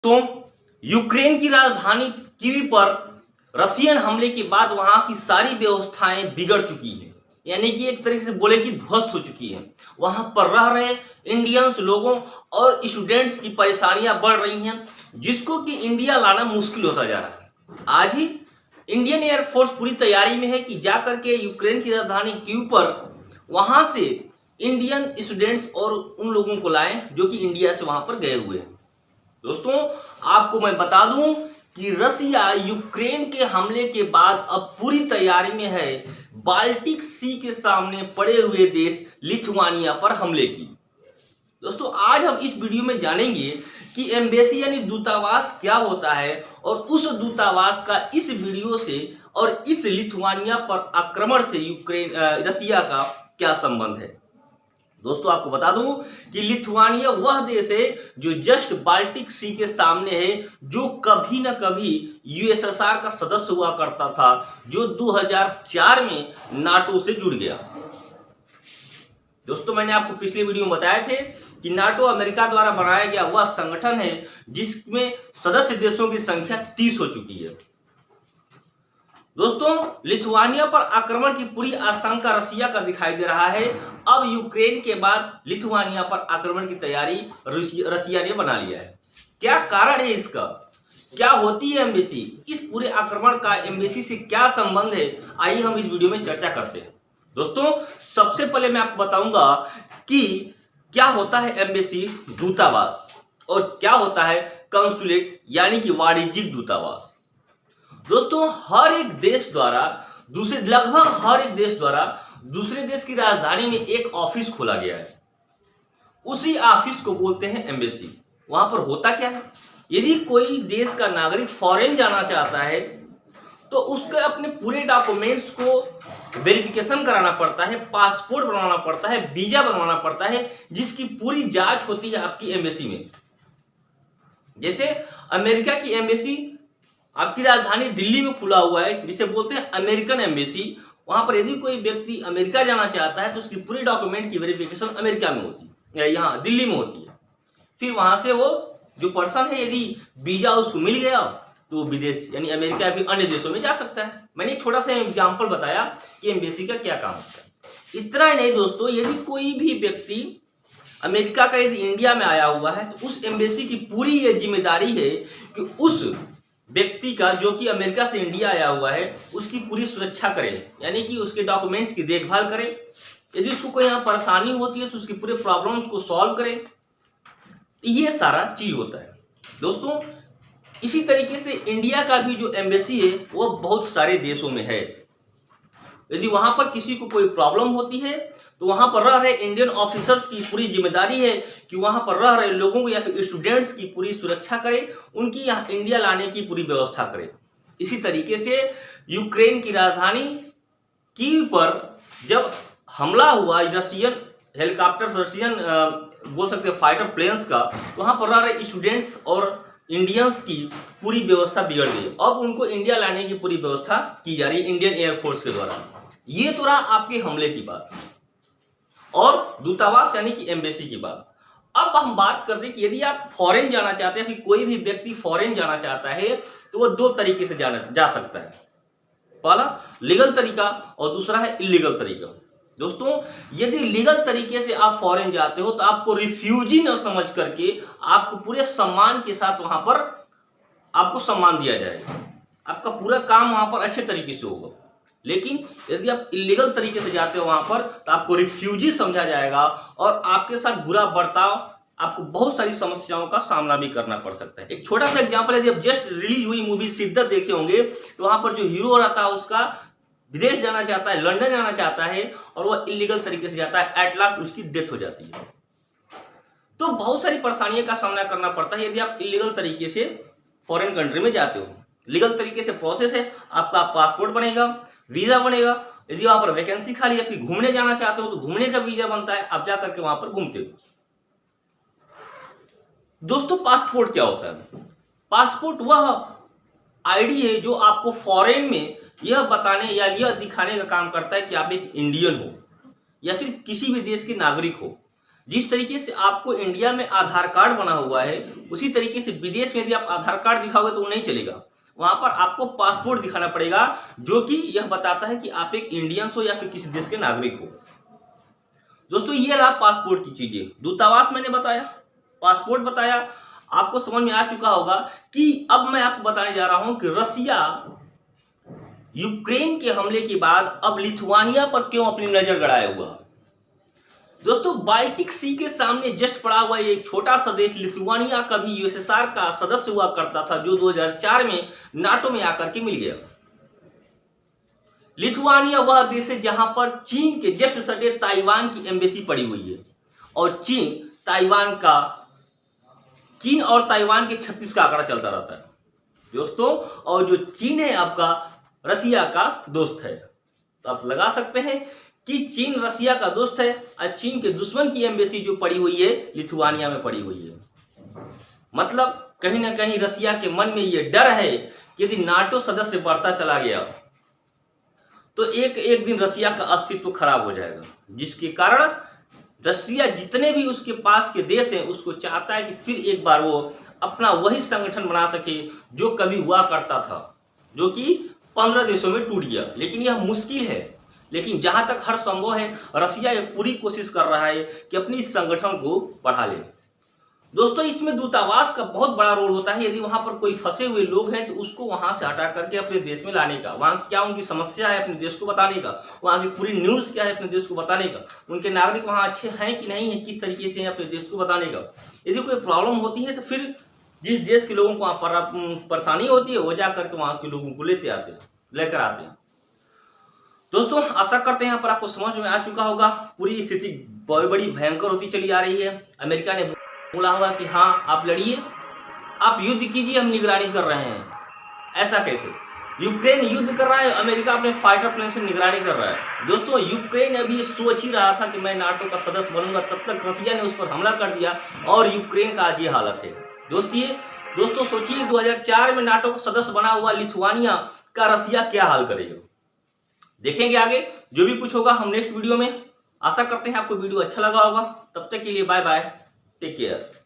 तो यूक्रेन की राजधानी कीव पर रशियन हमले के बाद वहां की सारी व्यवस्थाएं बिगड़ चुकी हैं, यानी कि एक तरीके से बोले कि ध्वस्त हो चुकी है। वहां पर रह रहे इंडियंस लोगों और स्टूडेंट्स की परेशानियां बढ़ रही हैं, जिसको कि इंडिया लाना मुश्किल होता जा रहा है। आज ही इंडियन एयरफोर्स पूरी तैयारी में है कि जाकर के यूक्रेन की राजधानी कीव पर वहां से इंडियन स्टूडेंट्स और उन लोगों को लाएं जो कि इंडिया से वहां पर गए हुए हैं। दोस्तों, आपको मैं बता दूं कि रसिया यूक्रेन के हमले के बाद अब पूरी तैयारी में है बाल्टिक सी के सामने पड़े हुए देश लिथुआनिया पर हमले की। दोस्तों, आज हम इस वीडियो में जानेंगे कि एम्बेसी यानी दूतावास क्या होता है और उस दूतावास का इस वीडियो से और इस लिथुआनिया पर आक्रमण से रसिया का क्या संबंध है। दोस्तों, आपको बता दूं कि लिथुआनिया वह देश है जो जस्ट बाल्टिक सी के सामने है, जो कभी ना कभी यूएसएसआर का सदस्य हुआ करता था, जो 2004 में नाटो से जुड़ गया। दोस्तों, मैंने आपको पिछले वीडियो में बताए थे कि नाटो अमेरिका द्वारा बनाया गया वह संगठन है जिसमें सदस्य देशों की संख्या 30 हो चुकी है। दोस्तों, लिथुआनिया पर आक्रमण की पूरी आशंका रसिया का दिखाई दे रहा है। अब यूक्रेन के बाद लिथुआनिया पर आक्रमण की तैयारी रसिया ने बना लिया है। क्या कारण है इसका? क्या होती है एम्बेसी? इस पूरे आक्रमण का एम्बेसी से क्या संबंध है? आइए हम इस वीडियो में चर्चा करते हैं। दोस्तों, सबसे पहले मैं आपको बताऊंगा कि क्या होता है एम्बेसी दूतावास और क्या होता है कंसुलेट यानी कि वाणिज्यिक दूतावास। दोस्तों, लगभग हर एक देश द्वारा दूसरे देश की राजधानी में एक ऑफिस खोला गया है। उसी ऑफिस को बोलते हैं एम्बेसी। वहां पर होता क्या है, यदि कोई देश का नागरिक फॉरेन जाना चाहता है तो उसके अपने पूरे डॉक्यूमेंट्स को वेरिफिकेशन कराना पड़ता है, पासपोर्ट बनवाना पड़ता है, वीजा बनवाना पड़ता है, जिसकी पूरी जांच होती है आपकी एम्बेसी में। जैसे अमेरिका की एम्बेसी आपकी राजधानी दिल्ली में खुला हुआ है, जिसे बोलते हैं अमेरिकन एम्बेसी। वहां पर यदि कोई व्यक्ति अमेरिका जाना चाहता है तो उसकी पूरी डॉक्यूमेंट की वेरिफिकेशन अमेरिका में होती है, यहाँ दिल्ली में होती है। फिर वहां से वो जो पर्सन है, यदि वीजा उसको मिल गया तो वो विदेश यानी अमेरिका या फिर अन्य देशों में जा सकता है। मैंने एक छोटा सा एग्जाम्पल बताया कि एम्बेसी का क्या काम होता है। इतना ही नहीं दोस्तों, यदि कोई भी व्यक्ति अमेरिका का यदि इंडिया में आया हुआ है तो उस एम्बेसी की पूरी ये जिम्मेदारी है कि उस व्यक्ति का जो कि अमेरिका से इंडिया आया हुआ है उसकी पूरी सुरक्षा करे, यानी कि उसके डॉक्यूमेंट्स की देखभाल करे। यदि उसको कोई यहाँ परेशानी होती है तो उसकी पूरे प्रॉब्लम्स को सॉल्व करे। ये सारा चीज होता है। दोस्तों, इसी तरीके से इंडिया का भी जो एम्बेसी है वो बहुत सारे देशों में है। यदि वहां पर किसी को कोई प्रॉब्लम होती है तो वहां पर रह रहे इंडियन ऑफिसर्स की पूरी जिम्मेदारी है कि वहां पर रह रहे लोगों को या फिर स्टूडेंट्स की पूरी सुरक्षा करे, उनकी यहाँ इंडिया लाने की पूरी व्यवस्था करे। इसी तरीके से यूक्रेन की राजधानी कीव पर जब हमला हुआ रशियन हेलीकॉप्टर्स, रशियन बोल सकते हैं फाइटर प्लेन्स का, तो वहां पर रह रहे स्टूडेंट्स और इंडियंस की पूरी व्यवस्था बिगड़ गई। अब उनको इंडिया लाने की पूरी व्यवस्था की जा रही है इंडियन एयरफोर्स के द्वारा। ये तो रहा आपके हमले की बात और दूतावास यानी कि एम्बेसी की बात। अब हम बात करते हैं कि यदि आप फॉरेन जाना चाहते हैं, फिर कोई भी व्यक्ति फॉरेन जाना चाहता है तो वो दो तरीके से जा सकता है। पहला लीगल तरीका और दूसरा है इलीगल तरीका। दोस्तों, यदि लीगल तरीके से आप फॉरेन जाते हो तो आपको रिफ्यूजी न समझ करके आपको पूरे सम्मान के साथ वहां पर आपको सम्मान दिया जाएगा, आपका पूरा काम वहां पर अच्छे तरीके से होगा। लेकिन यदि आप इलीगल तरीके से जाते हो वहां पर तो आपको रिफ्यूजी समझा जाएगा और आपके साथ बुरा बर्ताव, आपको बहुत सारी समस्याओं का सामना भी करना पड़ सकता है। एक छोटा सा एग्जांपल, यदि आप जस्ट रिलीज हुई मूवी शिद्दत देखे होंगे तो वहां पर जो हीरो रहता है उसका विदेश जाना चाहता है, लंदन जाना चाहता है और वह इलीगल तरीके से जाता है, एट लास्ट उसकी डेथ हो जाती है। तो बहुत सारी परेशानियों का सामना करना पड़ता है यदि आप इलीगल तरीके से फॉरेन कंट्री में जाते हो। लीगल तरीके से प्रोसेस है, आपका पासपोर्ट बनेगा, वीजा बनेगा। यदि वहां पर वैकेंसी खाली है, आप घूमने जाना चाहते हो तो घूमने का वीजा बनता है, आप जाकर के वहां पर घूमते हो। दोस्तों, पासपोर्ट क्या होता है? पासपोर्ट वह आईडी है जो आपको फॉरेन में यह बताने या यह दिखाने का काम करता है कि आप एक इंडियन हो या फिर किसी भी देश के नागरिक हो। जिस तरीके से आपको इंडिया में आधार कार्ड बना हुआ है, उसी तरीके से विदेश में यदि आप आधार कार्ड दिखाओगे तो वो नहीं चलेगा। वहां पर आपको पासपोर्ट दिखाना पड़ेगा, जो कि यह बताता है कि आप एक इंडियन हो या फिर किसी देश के नागरिक हो। दोस्तों ये रहा पासपोर्ट की चीजें। दूतावास मैंने बताया, पासपोर्ट बताया, आपको समझ में आ चुका होगा कि अब मैं आपको बताने जा रहा हूं कि रसिया यूक्रेन के हमले के बाद अब लिथुआनिया पर क्यों अपनी नजर गड़ाया हुआ। दोस्तों बाल्टिक सी के सामने जस्ट पड़ा हुआ एक छोटा सा देश लिथुआनिया कभी यूएसएसआर का सदस्य हुआ करता था, जो 2004 में नाटो में आकर के मिल गया। लिथुआनिया वह देश है जहां पर चीन के जस्ट सटे ताइवान की एम्बेसी पड़ी हुई है, और चीन और ताइवान के 36 का आंकड़ा चलता रहता है दोस्तों। और जो चीन है आपका रसिया का दोस्त है, तो आप लगा सकते हैं कि चीन रसिया का दोस्त है और चीन के दुश्मन की एम्बेसी जो पड़ी हुई है लिथुआनिया में पड़ी हुई है। मतलब कहीं ना कहीं रसिया के मन में ये डर है कि यदि नाटो सदस्य बढ़ता चला गया तो एक दिन रसिया का अस्तित्व खराब हो जाएगा, जिसके कारण रसिया जितने भी उसके पास के देश हैं उसको चाहता है कि फिर एक बार वो अपना वही संगठन बना सके जो कभी हुआ करता था, जो कि 15 देशों में टूट गया। लेकिन यह मुश्किल है, लेकिन जहां तक हर संभव है रसिया ये पूरी कोशिश कर रहा है कि अपनी इस संगठन को बढ़ा ले। दोस्तों इसमें दूतावास का बहुत बड़ा रोल होता है। यदि वहां पर कोई फंसे हुए लोग हैं तो उसको वहां से हटा करके अपने देश में लाने का, वहां क्या उनकी समस्या है अपने देश को बताने का, वहां की पूरी न्यूज क्या है अपने देश को बताने का, उनके नागरिक वहां अच्छे हैं कि नहीं है, किस तरीके से अपने देश को बताने का। यदि कोई प्रॉब्लम होती है तो फिर जिस देश के लोगों को वहां पर परेशानी होती है वो जा करके वहां के लोगों को लेकर आते हैं। दोस्तों आशा करते हैं यहाँ पर आपको समझ में आ चुका होगा। पूरी स्थिति बहुत बड़ी भयंकर होती चली आ रही है। अमेरिका ने बोला हुआ कि हाँ आप लड़िए, आप युद्ध कीजिए, हम निगरानी कर रहे हैं। ऐसा कैसे? यूक्रेन युद्ध कर रहा है, अमेरिका अपने फाइटर प्लेन से निगरानी कर रहा है। दोस्तों यूक्रेन अभी सोच ही रहा था कि मैं नाटो का सदस्य बनूंगा, तब तक रसिया ने उस पर हमला कर दिया और यूक्रेन का आज ये हालत है। दोस्तों सोचिए 2004 में नाटो का सदस्य बना हुआ लिथुआनिया का रसिया क्या हाल करेगा। देखेंगे आगे जो भी कुछ होगा हम नेक्स्ट वीडियो में। आशा करते हैं आपको वीडियो अच्छा लगा होगा। तब तक के लिए बाय बाय, टेक केयर।